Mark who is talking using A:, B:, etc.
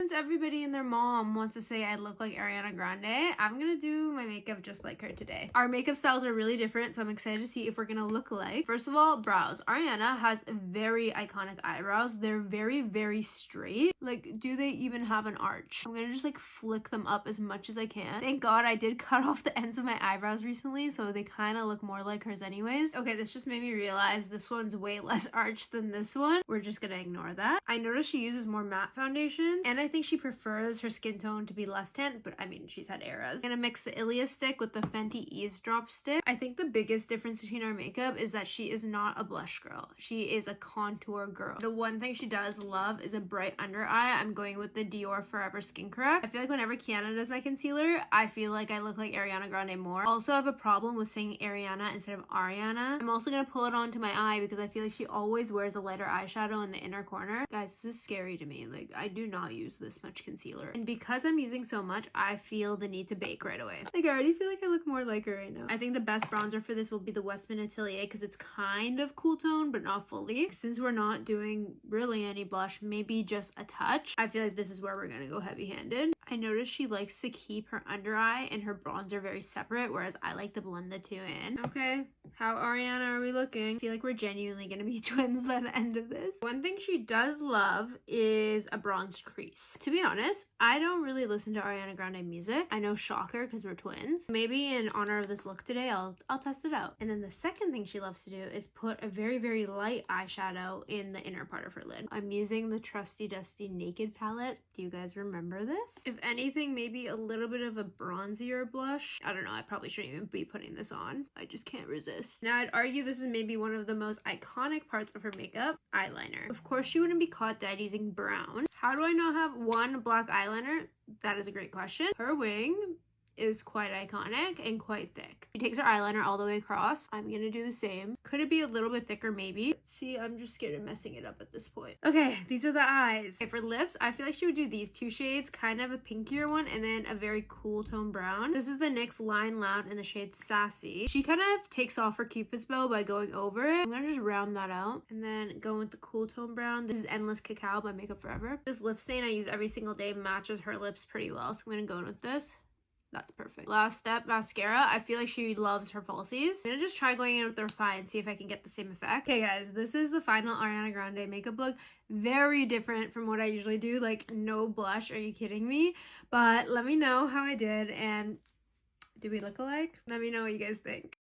A: Since everybody and their mom wants to say I look like Ariana Grande, I'm gonna do my makeup just like her today. Our makeup styles are really different, so I'm excited to see if we're gonna look alike. First of all, brows. Ariana has very iconic eyebrows. They're very, very straight. Like, do they even have an arch? I'm gonna just like flick them up as much as I can. Thank God I did cut off the ends of my eyebrows recently, so they kind of look more like hers anyways. Okay, this just made me realize this one's way less arched than this one. We're just gonna ignore that. I noticed she uses more matte foundation, and I think she prefers her skin tone to be less tint, but I mean, she's had eras. I'm gonna mix the Ilia stick with the Fenty Eavesdrop stick. I think the biggest difference between our makeup is that she is not a blush girl. She is a contour girl. The one thing she does love is a bright under eye. I'm going with the Dior Forever Skin Correct. I feel like whenever Kiana does my concealer, I feel like I look like Ariana Grande more. Also, I have a problem with saying Ariana instead of Ariana. I'm also gonna pull it onto my eye because I feel like she always wears a lighter eyeshadow in the inner corner. Guys, this is scary to me. Like, I do not use this much concealer, and because I'm using so much, I feel the need to bake right away. Like, I already feel like I look more like her right now. I think the best bronzer for this will be the Westman Atelier because it's kind of cool tone but not fully. Since we're not doing really any blush, maybe just a touch, I feel like this is where we're gonna go heavy-handed. I noticed she likes to keep her under eye and her bronzer very separate, whereas I like to blend the two in. Okay, how Ariana are we looking? I feel like we're genuinely gonna be twins by the end of this. One thing she does love is a bronze crease. To be honest, I don't really listen to Ariana Grande music. I know, shocker, because we're twins. Maybe in honor of this look today, I'll test it out. And then the second thing she loves to do is put a very, very light eyeshadow in the inner part of her lid. I'm using the Trusty Dusty Naked palette. Do you guys remember this? If anything, maybe a little bit of a bronzier blush. I don't know, I probably shouldn't even be putting this on. I just can't resist. Now, I'd argue this is maybe one of the most iconic parts of her makeup, eyeliner. Of course, she wouldn't be caught dead using brown. How do I not have one black eyeliner? That is a great question. Her wing is quite iconic and quite thick. She takes her eyeliner all the way across. I'm gonna do the same. Could it be a little bit thicker? Maybe. See, I'm just scared of messing it up at this point. Okay, these are the eyes. Okay, for lips, I feel like she would do these two shades, kind of a pinkier one and then a very cool tone brown. This is the NYX Line Loud in the shade Sassy. She kind of takes off her Cupid's bow by going over it. I'm gonna just round that out and then go with the cool tone brown. This is Endless Cacao by Makeup Forever. This lip stain I use every single day matches her lips pretty well, so I'm gonna go in with this. That's perfect. Last step, mascara. I feel like she loves her falsies. I'm gonna just try going in with the Refine and see if I can get the same effect. Okay guys, this is the final Ariana Grande makeup look. Very different from what I usually do. Like, no blush, are you kidding me? But let me know how I did, and do we look alike? Let me know what you guys think.